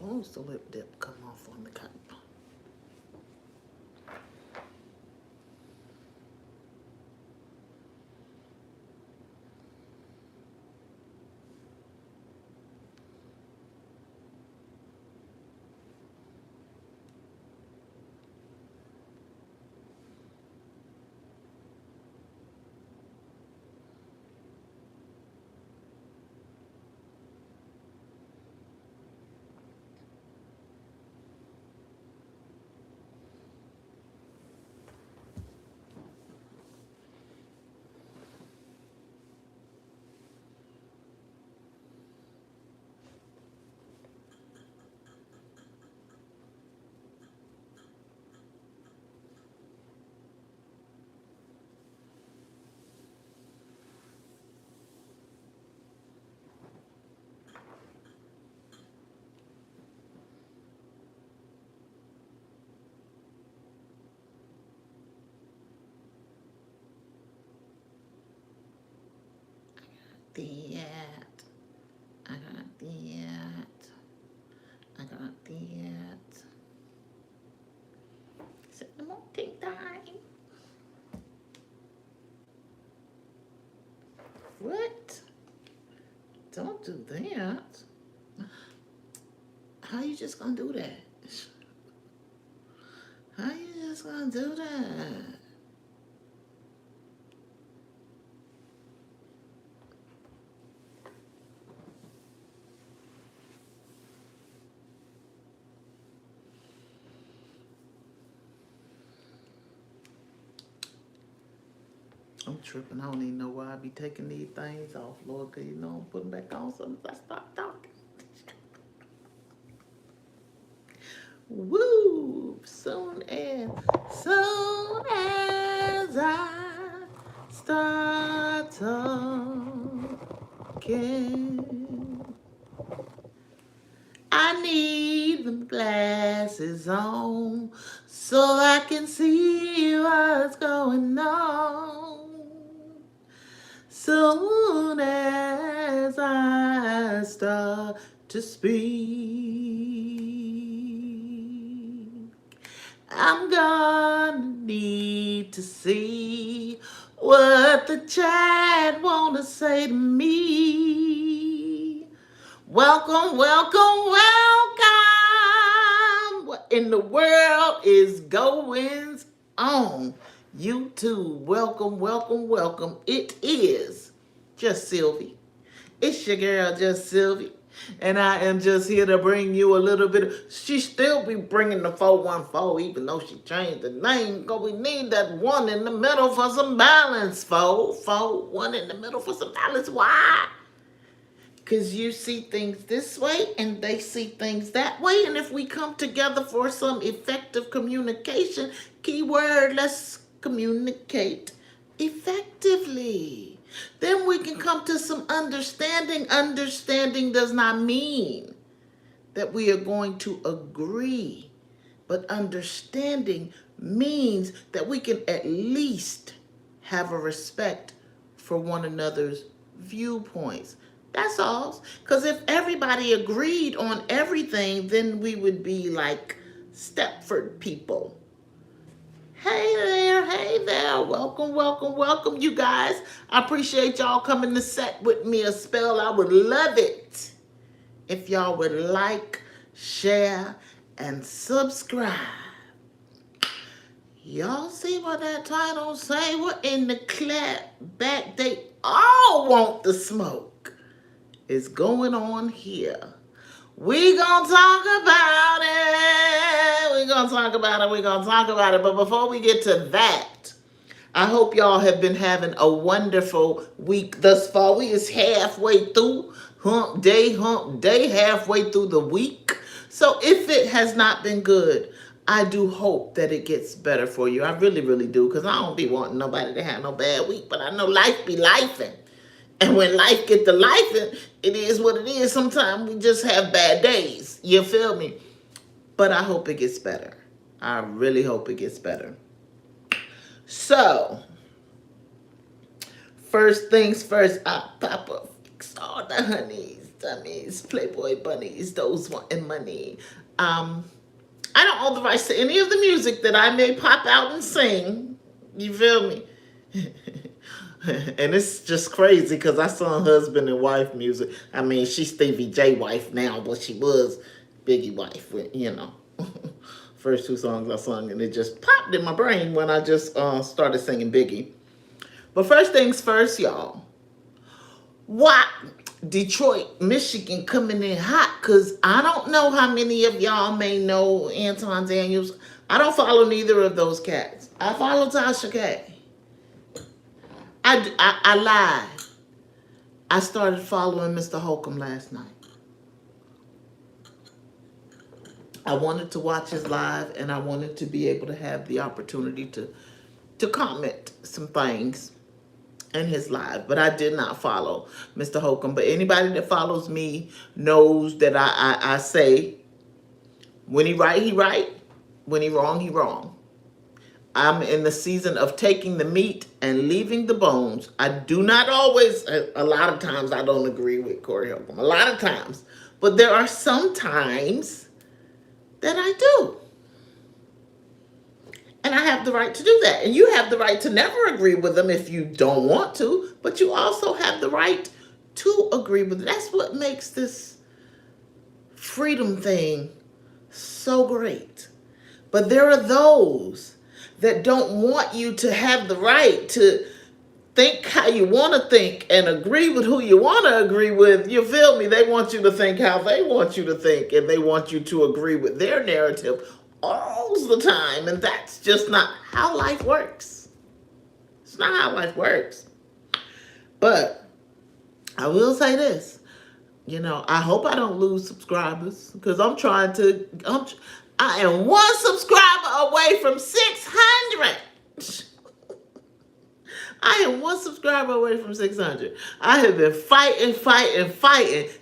Won't the lip dip come off on the cup? That. I got that. I got that. So it won't take time. What? Don't do that. How you just gonna do that? How you just gonna do that? I'm tripping. I don't even know why I be taking these things off, Lord, because you know I'm putting back on something as I stop talking. Woo! Soon as I start talking, I need them glasses on so I can see what's going on. Soon as I start to speak, I'm gonna need to see what the chat wanna say to me. Welcome, welcome, welcome. What in the world is going on? YouTube, welcome, welcome, welcome. It is Just Sylvie. It's your girl, Just Sylvie. And I am just here to bring you a little bit of, she still be bringing the 414, even though she changed the name, because we need that one in the middle for some balance, one in the middle for some balance. Why? Because you see things this way and they see things that way. And if we come together for some effective communication, keyword, let's communicate effectively. Then we can come to some understanding. Understanding does not mean that we are going to agree, but understanding means that we can at least have a respect for one another's viewpoints. That's all. Because if everybody agreed on everything, then we would be like Stepford people. Hey there. Welcome, welcome, welcome, you guys. I appreciate y'all coming to set with me a spell. I would love it if y'all would like, share, and subscribe. Y'all see what that title say? We're in the clapback. They all want the smoke. It's going on here. We gonna talk about it. We gonna talk about it. We gonna talk about it. But before we get to that, I hope y'all have been having a wonderful week thus far. We is halfway through hump day, halfway through the week. So if it has not been good, I do hope that it gets better for you. I really, really do, because I don't be wanting nobody to have no bad week, but I know life be lifing. And when life get to lifing, it is what it is. Sometimes we just have bad days. You feel me? But I hope it gets better. I really hope it gets better. So, first things first, I pop up fix all the honeys. dummies, Playboy bunnies, those wanting money. I don't own the rights to any of the music that I may pop out and sing. You feel me? And it's just crazy because I sung husband and wife music. I mean, she's Stevie J wife now, but she was Biggie wife. You know, first two songs I sung, and it just popped in my brain when I just started singing Biggie. But first things first, y'all. Why Detroit, Michigan coming in hot? Because I don't know how many of y'all may know Anton Daniels. I don't follow neither of those cats. I follow Tasha K. I lied. I started following Mr. Holcomb last night. I wanted to watch his live, and I wanted to be able to have the opportunity to comment some things in his live, but I did not follow Mr. Holcomb. But anybody that follows me knows that I say, when he right, he right. When he wrong, he wrong. I'm in the season of taking the meat and leaving the bones. I do not always, a lot of times I don't agree with Corey Holcomb. A lot of times. But there are some times that I do. And I have the right to do that. And you have the right to never agree with them if you don't want to. But you also have the right to agree with them. That's what makes this freedom thing so great. But there are those that don't want you to have the right to think how you want to think and agree with who you want to agree with. You feel me? They want you to think how they want you to think, and they want you to agree with their narrative all the time. And that's just not how life works. It's not how life works. But I will say this. You know, I hope I don't lose subscribers, because I am one subscriber away from 600. I am one subscriber away from 600. I have been fighting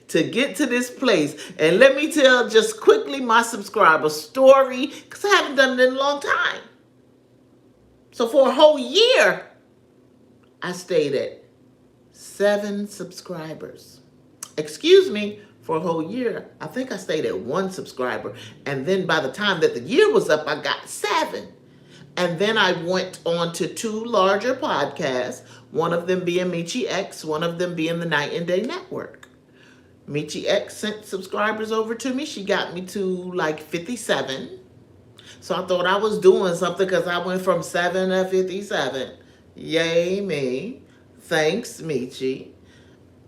to get to this place. And let me tell just quickly my subscriber story, because I haven't done it in a long time. So for a whole year, I stayed at 7 subscribers. Excuse me, for a whole year, I think I stayed at 1 subscriber. And then by the time that the year was up, I got 7. And then I went on to 2 larger podcasts, one of them being Michi X, one of them being the Night and Day Network. Michi X sent subscribers over to me. She got me to like 57. So I thought I was doing something, because I went from 7 to 57. Yay me. Thanks, Michi.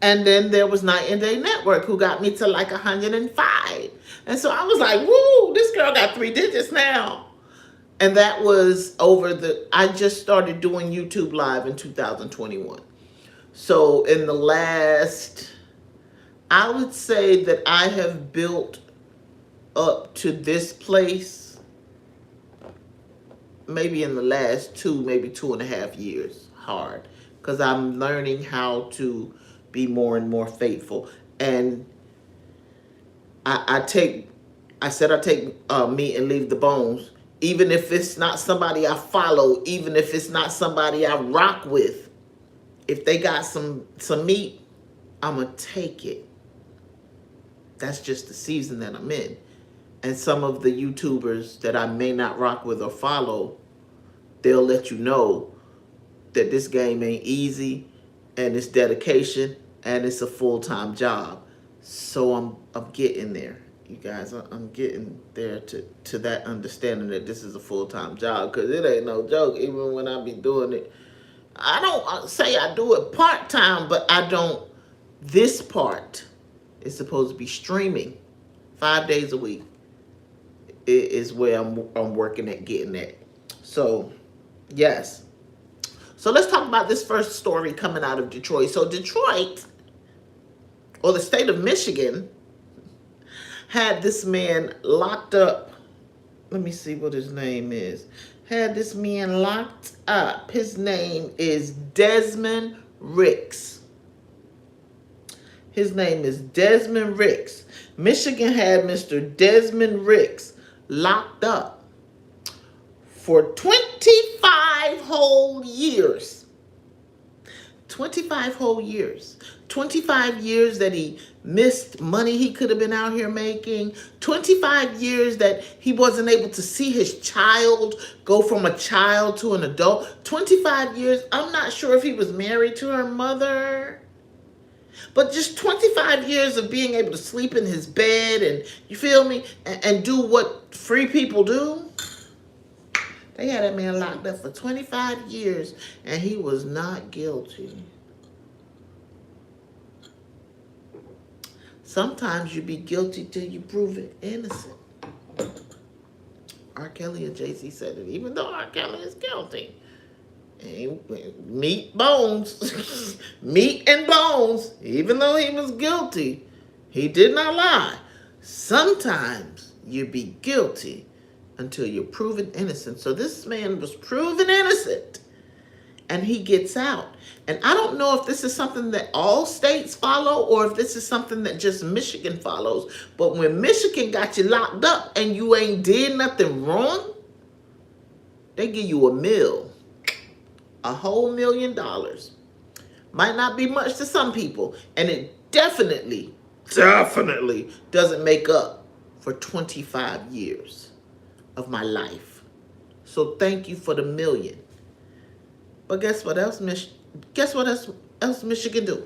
And then there was Night and Day Network, who got me to like 105. And so I was like, woo, this girl got 3 digits now. And that was I just started doing YouTube Live in 2021. So in the last, I would say that I have built up to this place maybe in the last 2.5 years hard. Because I'm learning how to be more and more faithful. And I take meat and leave the bones. Even if it's not somebody I follow, even if it's not somebody I rock with, if they got some meat, I'm going to take it. That's just the season that I'm in. And some of the YouTubers that I may not rock with or follow, they'll let you know that this game ain't easy, and it's dedication, and it's a full-time job. So I'm getting there. You guys, I'm getting there to that understanding that this is a full-time job, because it ain't no joke. Even when I be doing it, I don't say I do it part-time, but I don't. This part is supposed to be streaming 5 days a week. It is where I'm working at getting that. So, yes. So let's talk about this first story coming out of Detroit. So Detroit, or the state of Michigan, had this man locked up. Let me see what his name is. Had this man locked up. His name is Desmond Ricks. His name is Desmond Ricks. Michigan had Mr. Desmond Ricks locked up for 25 whole years. 25 whole years. 25 years that he missed money he could have been out here making, 25 years that he wasn't able to see his child go from a child to an adult, 25 years, I'm not sure if he was married to her mother, but just 25 years of being able to sleep in his bed and, you feel me, and do what free people do. They had that man locked up for 25 years and he was not guilty. Sometimes you be guilty till you prove it innocent. R. Kelly and Jay-Z said it, even though R. Kelly is guilty. Meat, bones, meat and bones, even though he was guilty, he did not lie. Sometimes you be guilty until you're proven innocent. So this man was proven innocent and he gets out. And I don't know if this is something that all states follow or if this is something that just Michigan follows. But when Michigan got you locked up and you ain't did nothing wrong, they give you a mill, a whole $1 million. Might not be much to some people. And it definitely doesn't make up for 25 years of my life. So thank you for the $1 million. But guess what else? Guess what else Michigan do?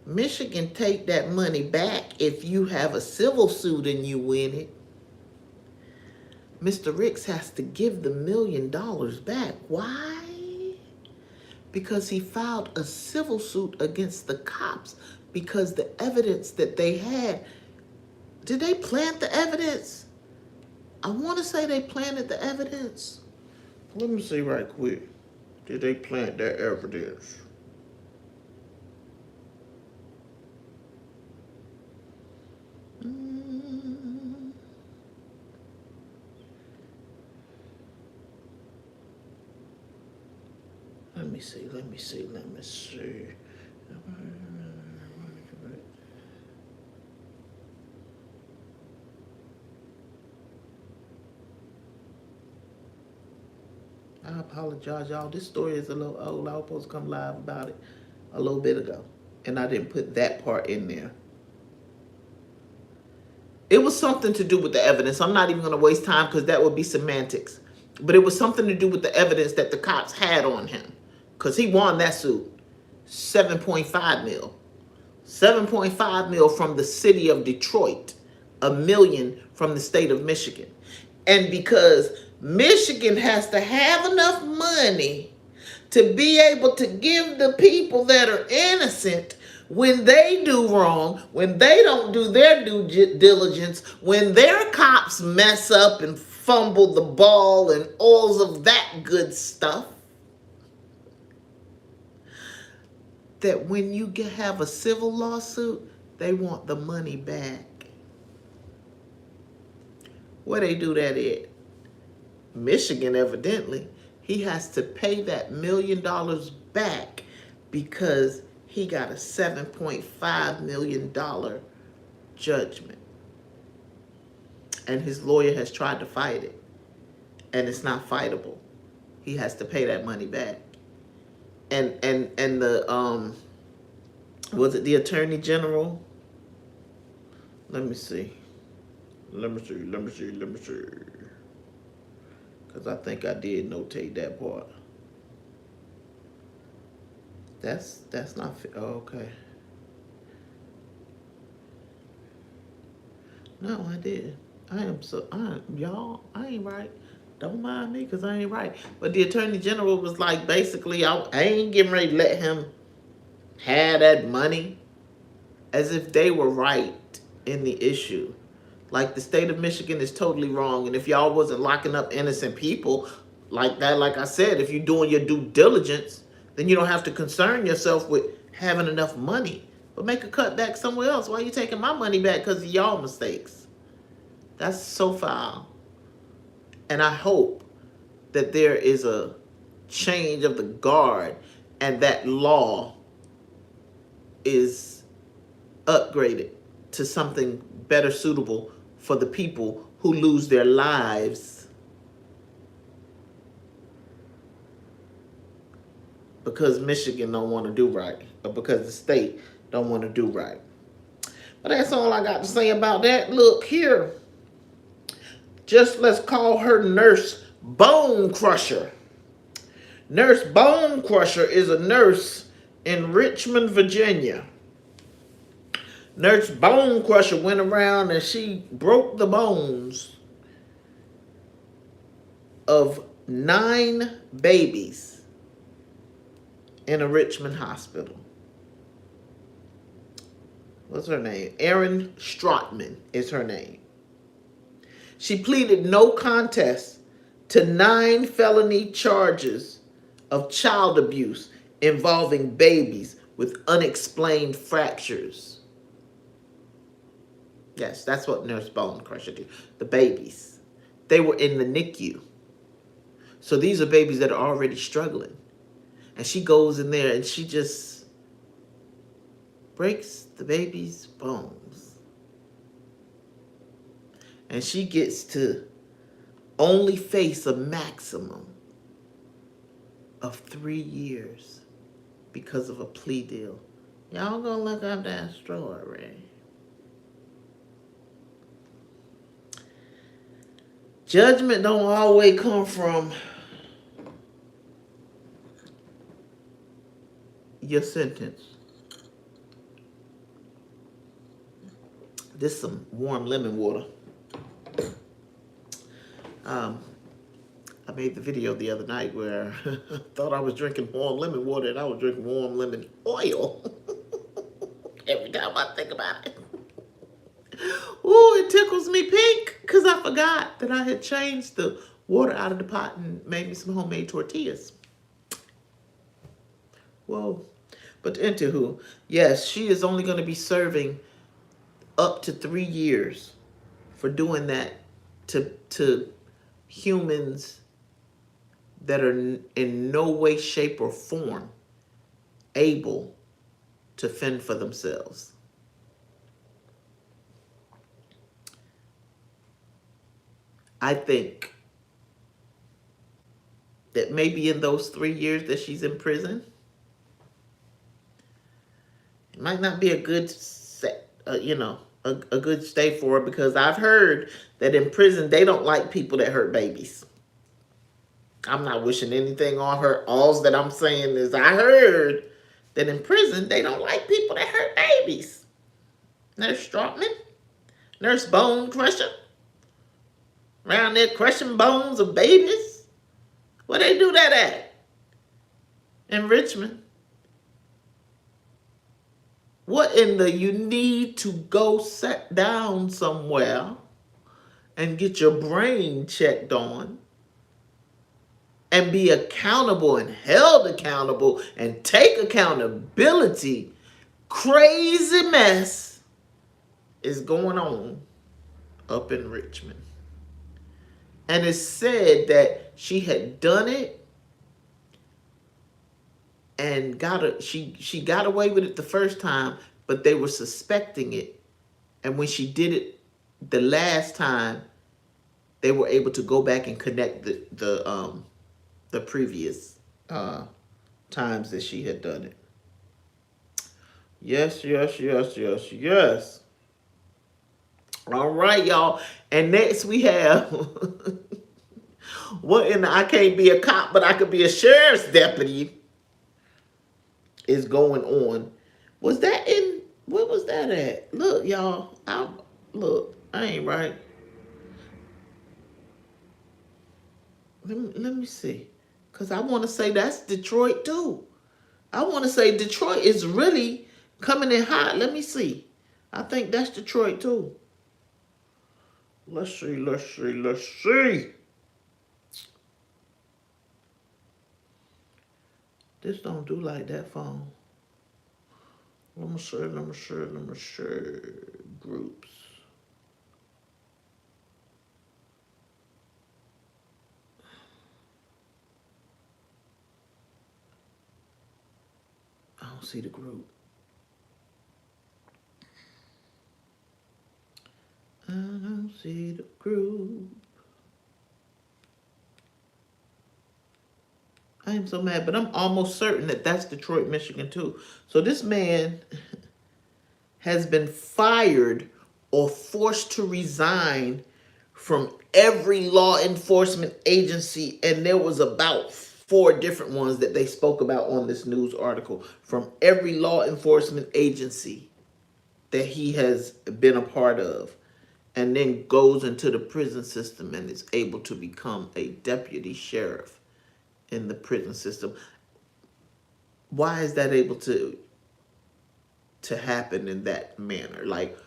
Michigan take that money back if you have a civil suit and you win it. Mr. Ricks has to give the $1 million back. Why? Because he filed a civil suit against the cops because the evidence that they had, did they plant the evidence? I want to say they planted the evidence. Let me see right quick. Did they plant that evidence? Let me see. I apologize, y'all. This story is a little old. I was supposed to come live about it a little bit ago, and I didn't put that part in there. It was something to do with the evidence. I'm not even going to waste time because that would be semantics. But it was something to do with the evidence that the cops had on him. Because he won that suit. 7.5 mil. 7.5 mil from the city of Detroit. $1 million from the state of Michigan. And because Michigan has to have enough money to be able to give the people that are innocent when they do wrong, when they don't do their due diligence, when their cops mess up and fumble the ball and all of that good stuff, that when you have a civil lawsuit, they want the money back. Where they do that at? Michigan, evidently. He has to pay that $1 million back because he got a $7.5 million judgment. And his lawyer has tried to fight it. And it's not fightable. He has to pay that money back. And the was it the Attorney General? Let me see. Because I think I did notate that part. That's not oh, okay. No, I did. Y'all, I ain't right. Don't mind me because I ain't right. But the Attorney General was like, basically, I ain't getting ready to let him have that money, as if they were right in the issue. Like, the state of Michigan is totally wrong. And if y'all wasn't locking up innocent people like that, like I said, if you're doing your due diligence, then you don't have to concern yourself with having enough money. But make a cut back somewhere else. Why are you taking my money back because of y'all mistakes? That's so foul. And I hope that there is a change of the guard and that law is upgraded to something better suitable for the people who lose their lives because Michigan don't want to do right, or because the state don't want to do right. But that's all I got to say about that. Look here. Just let's call her Nurse Bone Crusher. Nurse Bone Crusher is a nurse in Richmond, Virginia. Nurse Bone Crusher went around and she broke the bones of 9 babies in a Richmond hospital. What's her name? Erin Strotman is her name. She pleaded no contest to 9 felony charges of child abuse involving babies with unexplained fractures. Yes, that's what Nurse Bone Crusher did. The babies. They were in the NICU. So these are babies that are already struggling. And she goes in there and she just breaks the baby's bones. And she gets to only face a maximum of 3 years because of a plea deal. Y'all gonna look up that story. Judgment don't always come from your sentence. This some warm lemon water. I made the video the other night where I thought I was drinking warm lemon water and I was drinking warm lemon oil. Every time I think about it. Ooh, it tickles me pink because I forgot that I had changed the water out of the pot and made me some homemade tortillas. Whoa. But anywho, yes, she is only going to be serving up to 3 years for doing that to humans that are in no way, shape, or form able to fend for themselves. I think that maybe in those 3 years that she's in prison, it might not be a good set, a good stay for her, because I've heard that in prison they don't like people that hurt babies. I'm not wishing anything on her. All that I'm saying is I heard that in prison they don't like people that hurt babies. Nurse Strotman, Nurse Bone Crusher, around there crushing bones of babies. Where they do that at? In Richmond. What in the, you need to go sit down somewhere and get your brain checked on and be accountable and held accountable and take accountability. Crazy mess is going on up in Richmond. And it's said that she had done it and she got away with it the first time, but they were suspecting it. And when she did it the last time, they were able to go back and connect the previous times that she had done it. Yes, yes, yes, yes, yes. All right, y'all. And next we have what in the I can't be a cop, but I could be a sheriff's deputy is going on. Was that in, where was that at? Look, y'all. I ain't right. Let me see. Because I want to say that's Detroit too. I want to say Detroit is really coming in hot. Let me see. I think that's Detroit too. Let's see, let's see, let's see. This don't do like that phone. Let me see, let me see, let me see. Groups. I don't see the group. I don't see the group. I am so mad, but I'm almost certain that that's Detroit, Michigan too. So this man has been fired or forced to resign from every law enforcement agency, and there was about four different ones that they spoke about on this news article, from every law enforcement agency that he has been a part of, and then goes into the prison system and is able to become a deputy sheriff in the prison system. Why is that able to happen in that manner? Like,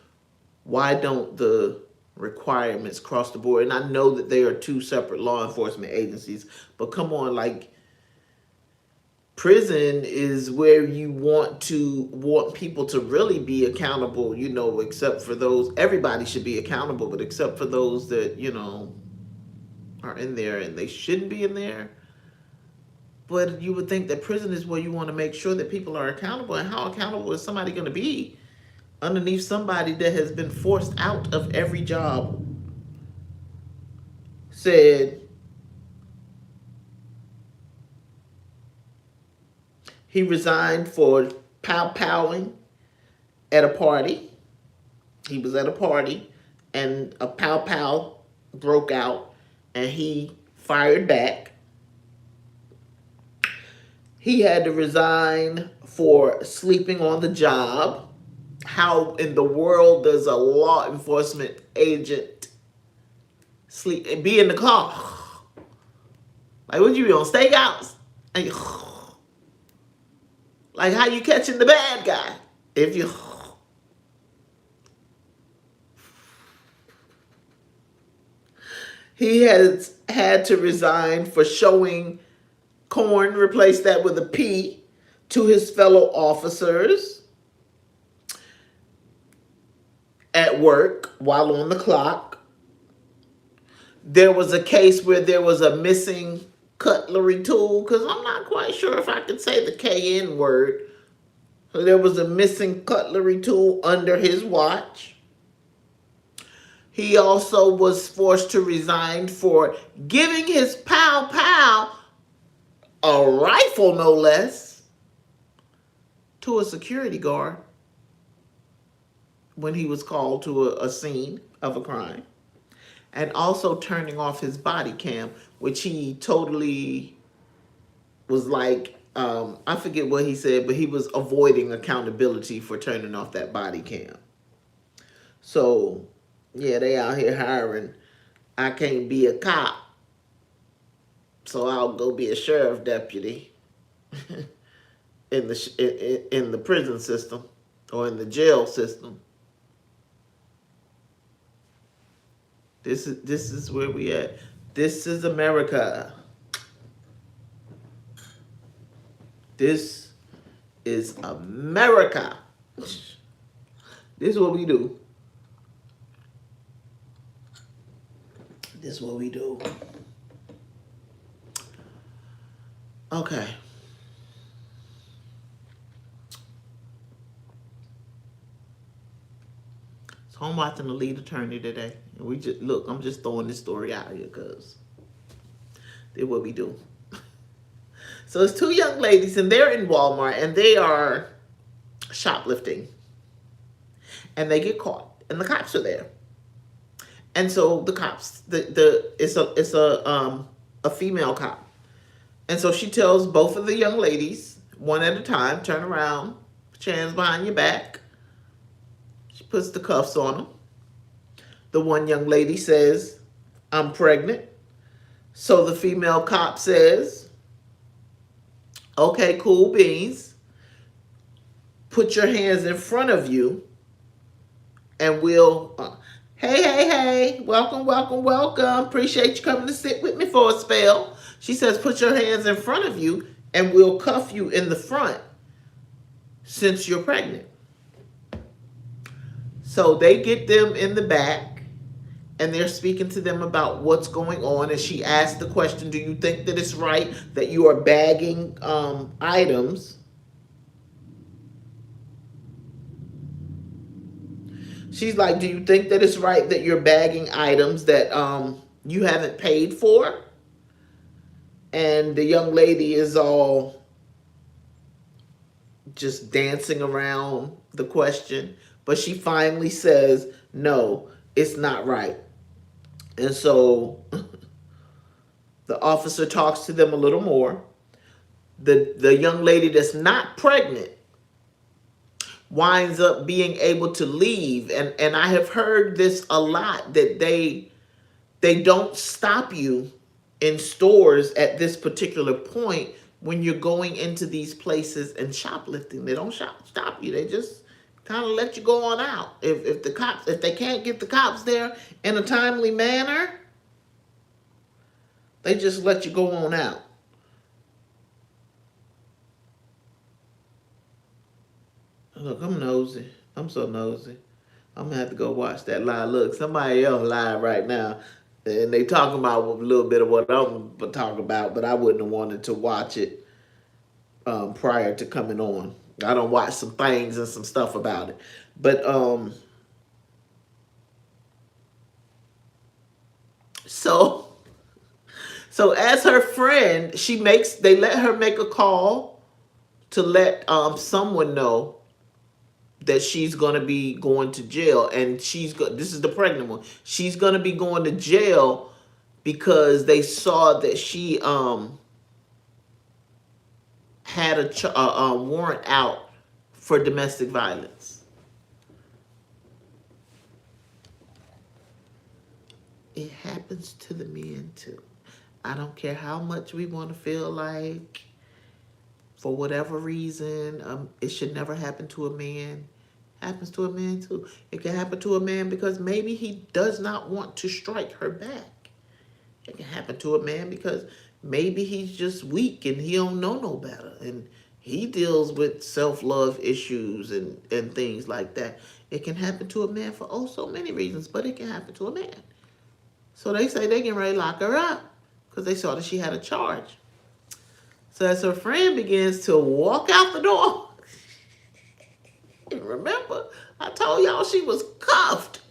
why don't the requirements cross the board? And I know that they are two separate law enforcement agencies, but come on, like, prison is where you want people to really be accountable, except for those, everybody should be accountable, but except for those that, are in there and they shouldn't be in there. But you would think that prison is where you want to make sure that people are accountable. And how accountable is somebody going to be underneath somebody that has been forced out of every job? Said he resigned for pow-powing at a party. He was at a party and a pow-pow broke out and he fired back. He had to resign for sleeping on the job. How in the world does a law enforcement agent sleep and be in the car? Like, would you be on stakeouts? Like, how you catching the bad guy? If you... He has had to resign for showing corn, replace that with a P, to his fellow officers at work while on the clock. There was a case where there was a missing cutlery tool, because I'm not quite sure if I can say the KN word. So there was a missing cutlery tool under his watch. He also was forced to resign for giving his pow-pow, a rifle no less, to a security guard when he was called to a scene of a crime. And also turning off his body cam, which he totally was like, I forget what he said, but he was avoiding accountability for turning off that body cam. So, yeah, they out here hiring, I can't be a cop, so I'll go be a sheriff deputy in the prison system or in the jail system. This is where we at. This is America. This is America. This is what we do. This is what we do. Okay. So I'm watching the lead attorney today. And we just, look, I'm just throwing this story out here because this is what we do. So it's two young ladies and they're in Walmart and they are shoplifting. And they get caught and the cops are there. And so the cops, it's a female cop. And so she tells both of the young ladies, one at a time, turn around, put your hands behind your back. She puts the cuffs on them. The one young lady says, I'm pregnant. So the female cop says, okay, cool beans. Put your hands in front of you and we'll, hey, welcome, welcome, welcome. Appreciate you coming to sit with me for a spell. She says, put your hands in front of you and we'll cuff you in the front since you're pregnant. So they get them in the back and they're speaking to them about what's going on. And she asked the question, do you think that it's right that you are bagging items? She's like, do you think that it's right that you're bagging items that you haven't paid for? And the young lady is all just dancing around the question, but she finally says, no, it's not right. And so the officer talks to them a little more. The young lady that's not pregnant winds up being able to leave. And I have heard this a lot, that they don't stop you in stores at this particular point when you're going into these places and shoplifting. They don't stop you. They just kind of let you go on out. If the cops, if they can't get the cops there in a timely manner, they just let you go on out. Look, I'm nosy. I'm so nosy. I'm gonna have to go watch that live. Look, somebody else live right now, and they talking about a little bit of what I'm talking about, but I wouldn't have wanted to watch it prior to coming on. I don't watch some things and some stuff about it, but so so as her friend, they let her make a call to let someone know that she's gonna be going to jail, and this is the pregnant one. She's gonna be going to jail because they saw that she had a warrant out for domestic violence. It happens to the men too. I don't care how much we want to feel like, for whatever reason, it should never happen to a man. Happens to a man too. It can happen to a man because maybe he does not want to strike her back. It can happen to a man because maybe he's just weak and he don't know no better, and he deals with self-love issues and things like that. It can happen to a man for oh so many reasons, but it can happen to a man. So they say they can ready to lock her up because they saw that she had a charge. So as her friend begins to walk out the door, and remember, I told y'all she was cuffed.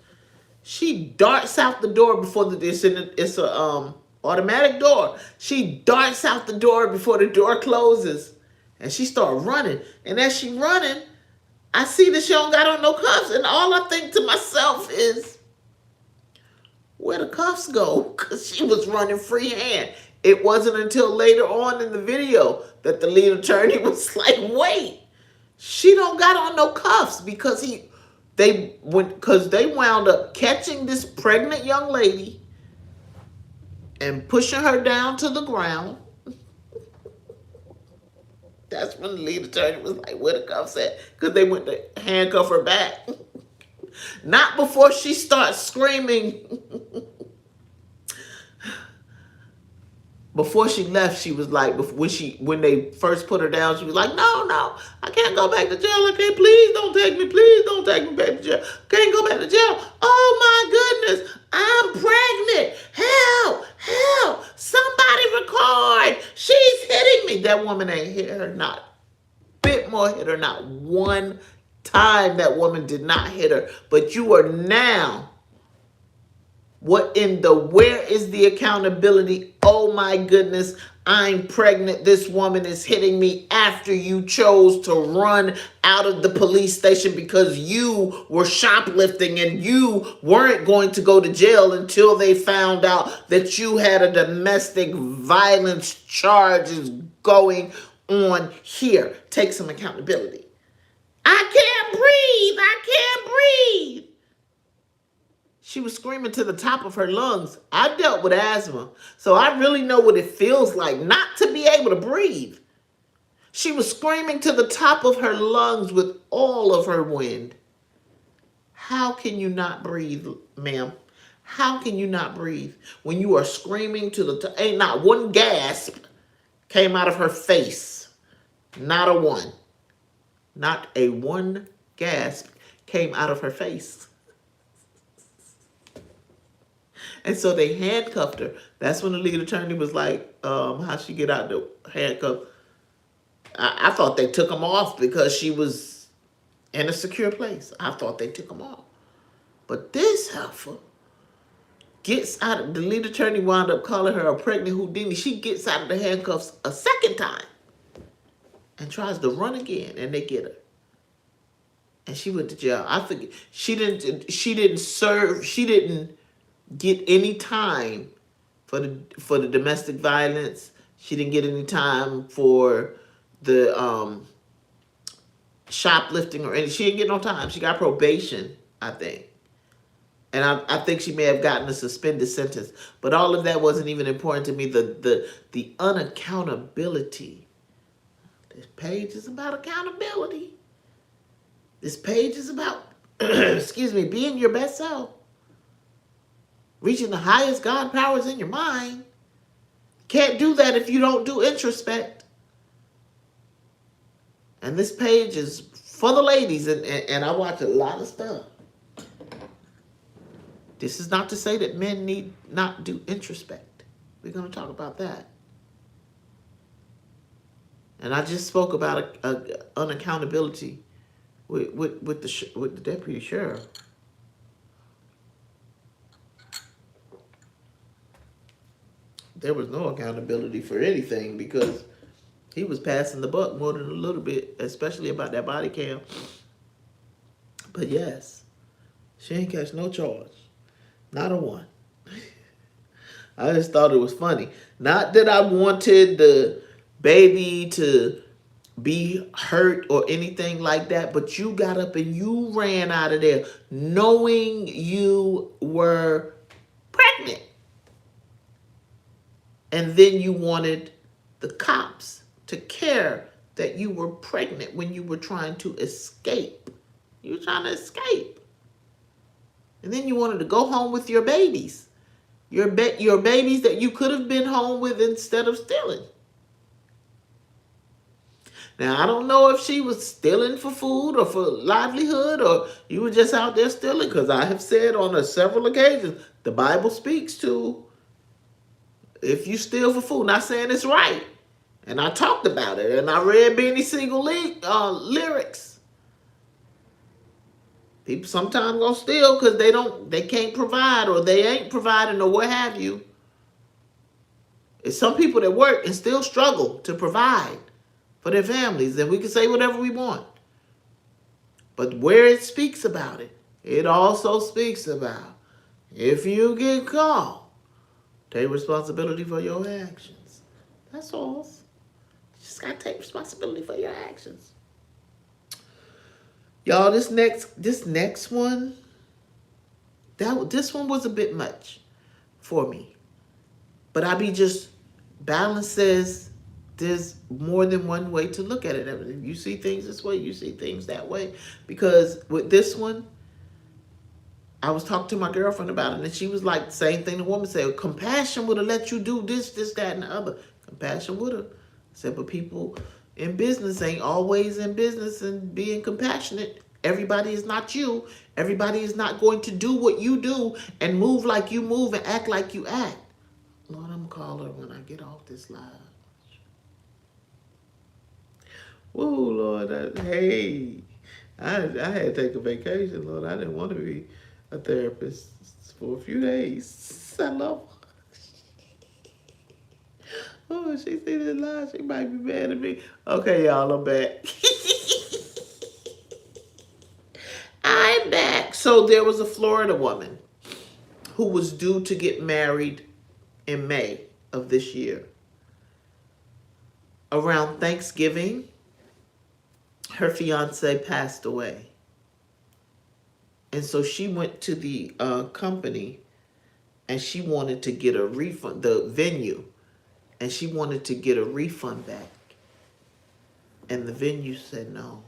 She darts out the door before it's a automatic door. She darts out the door before the door closes, and she start running. And as she running, I see that she don't got on no cuffs, and all I think to myself is, where the cuffs go? Because she was running free hand. It wasn't until later on in the video that the lead attorney was like, wait, she don't got on no cuffs, because they wound up catching this pregnant young lady and pushing her down to the ground. That's when the lead attorney was like, where the cuffs at? Because they went to handcuff her back. Not before she starts screaming. Before she left, she was like, when they first put her down, she was like, no, I can't go back to jail. I can't, please don't take me. Please don't take me back to jail. Can't go back to jail. Oh my goodness, I'm pregnant. Help, somebody record. She's hitting me. That woman ain't hit her, not bit more hit her, not one time. That woman did not hit her. But you are now, where is the accountability? Oh my goodness, I'm pregnant. This woman is hitting me after you chose to run out of the police station because you were shoplifting and you weren't going to go to jail until they found out that you had a domestic violence charges going on here. Take some accountability. I can't breathe. She was screaming to the top of her lungs. I dealt with asthma, so I really know what it feels like not to be able to breathe. She was screaming to the top of her lungs with all of her wind. How can you not breathe, ma'am? How can you not breathe when you are screaming to the top? Ain't not one gasp came out of her face. Not a one. Not a one gasp came out of her face. And so they handcuffed her. That's when the lead attorney was like, how'd she get out the handcuff? I thought they took them off because she was in a secure place. I thought they took them off. But this heifer gets out of the lead attorney wound up calling her a pregnant Houdini. She gets out of the handcuffs a second time and tries to run again, and they get her. And she went to jail. I forget. She didn't get any time for the domestic violence. She didn't get any time for the shoplifting or anything. She didn't get no time. She got probation, I think. And I think she may have gotten a suspended sentence. But all of that wasn't even important to me. The unaccountability. This page is about accountability. This page is about, excuse me, being your best self. Reaching the highest God powers in your mind. Can't do that if you don't do introspect. And this page is for the ladies, and I watch a lot of stuff. This is not to say that men need not do introspect. We're going to talk about that. And I just spoke about unaccountability with the deputy sheriff. There was no accountability for anything because he was passing the buck more than a little bit, especially about that body cam. But yes, she ain't catch no charge. Not a one. I just thought it was funny. Not that I wanted the baby to be hurt or anything like that, but you got up and you ran out of there knowing you were pregnant. And then you wanted the cops to care that you were pregnant when you were trying to escape. You were trying to escape. And then you wanted to go home with your babies. Your babies that you could have been home with instead of stealing. Now, I don't know if she was stealing for food or for livelihood or you were just out there stealing, because I have said on several occasions, the Bible speaks to if you steal for food. Not saying it's right. And I talked about it, and I read Benny Siegel lyrics. People sometimes gonna steal because they can't provide or they ain't providing or what have you. It's some people that work and still struggle to provide for their families, and we can say whatever we want. But where it speaks about it, it also speaks about if you get caught, take responsibility for your actions. That's all. You just gotta take responsibility for your actions. Y'all, this next one, this one was a bit much for me. But I be just, balance says there's more than one way to look at it. If you see things this way, you see things that way. Because with this one, I was talking to my girlfriend about it, and she was like, the same thing the woman said, compassion would have let you do this, that, and the other. Compassion would have. I said, but people in business ain't always in business and being compassionate. Everybody is not you. Everybody is not going to do what you do and move like you move and act like you act. Lord, I'm going to call her when I get off this live. Whoa, Lord. I had to take a vacation, Lord. I didn't want to be a therapist for a few days. I love her. Oh, she see this live. She might be mad at me. Okay, y'all, I'm back. I'm back. So there was a Florida woman who was due to get married in May of this year. Around Thanksgiving, her fiance passed away. And so she went to the company and she wanted to get a refund, the venue, and she wanted to get a refund back. And the venue said no.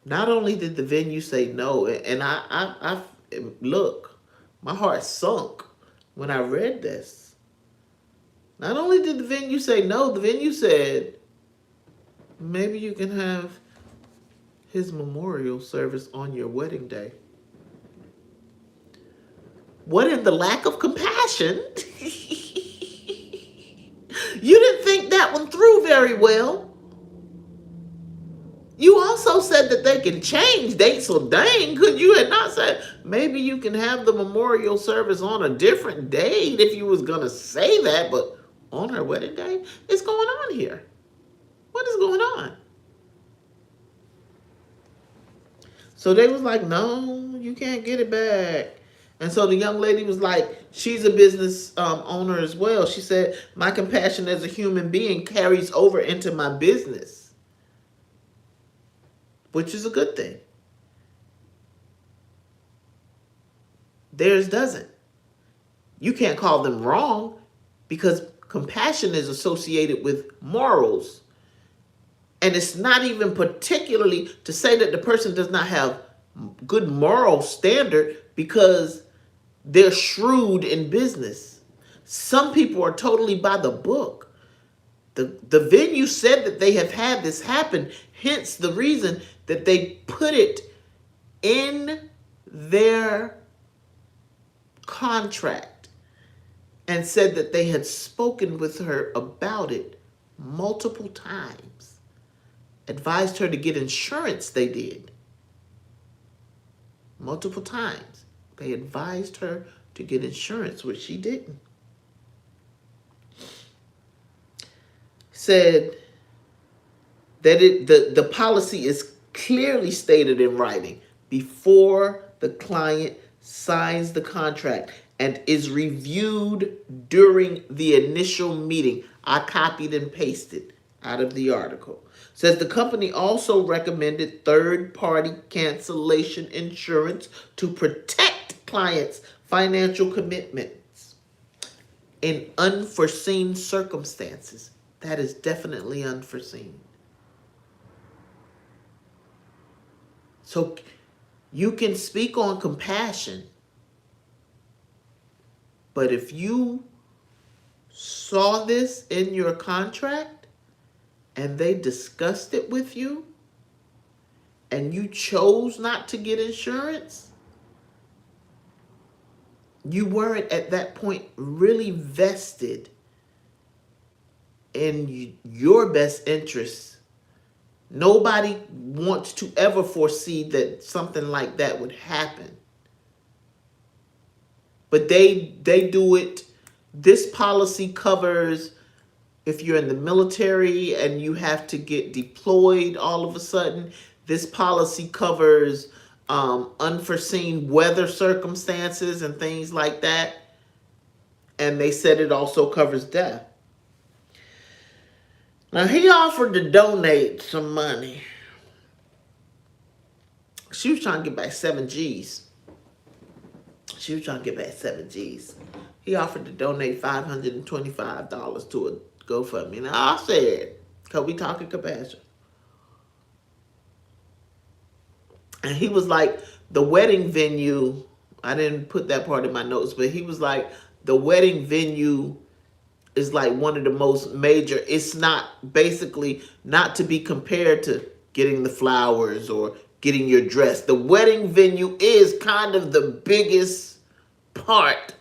Not only did the venue say no, and I look, my heart sunk when I read this. Not only did the venue say no, the venue said, maybe you can have his memorial service on your wedding day. What in the lack of compassion? You didn't think that one through very well. You also said that they can change dates, so dang, could you have not said maybe you can have the memorial service on a different date if you was gonna say that, but on her wedding day? What's going on here? What is going on? So they was like, no, you can't get it back. And so the young lady was like, she's a business owner as well. She said, my compassion as a human being carries over into my business, which is a good thing. Theirs doesn't. You can't call them wrong because compassion is associated with morals. And it's not even particularly to say that the person does not have good moral standard because they're shrewd in business. Some people are totally by the book. The venue said that they have had this happen, hence the reason that they put it in their contract and said that they had spoken with her about it multiple times. Advised her to get insurance, they did. Multiple times. They advised her to get insurance, which she didn't. Said that the policy is clearly stated in writing before the client signs the contract and is reviewed during the initial meeting. I copied and pasted out of the article. Says the company also recommended third-party cancellation insurance to protect clients' financial commitments in unforeseen circumstances. That is definitely unforeseen. So you can speak on compassion, but if you saw this in your contract and they discussed it with you and you chose not to get insurance, you weren't at that point really vested in your best interests. Nobody wants to ever foresee that something like that would happen. But they do it. This policy covers if you're in the military and you have to get deployed all of a sudden. This policy covers unforeseen weather circumstances and things like that. And they said it also covers death. Now, he offered to donate some money. She was trying to get back 7 G's. She was trying to get back 7 G's. He offered to donate $525 to a GoFundMe. Now, I said, because we talking compassion. And he was like, the wedding venue, I didn't put that part in my notes, but he was like, the wedding venue is like one of the most major. It's not, basically not to be compared to getting the flowers or getting your dress. The wedding venue is kind of the biggest part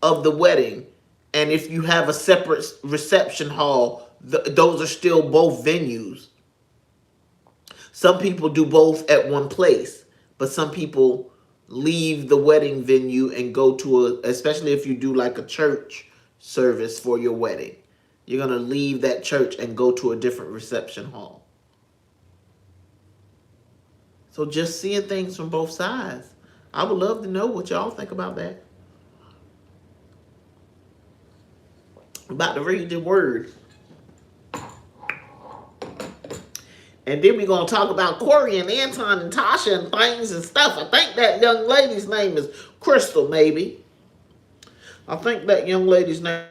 of the wedding. And if you have a separate reception hall, those are still both venues. Some people do both at one place, but some people leave the wedding venue and go to especially if you do like a church service for your wedding. You're going to leave that church and go to a different reception hall. So just seeing things from both sides. I would love to know what y'all think about that. I'm about to read the word. And then we're going to talk about Corey and Anton and Tasha and things and stuff. I think that young lady's name is Crystal, maybe. I think that young lady's name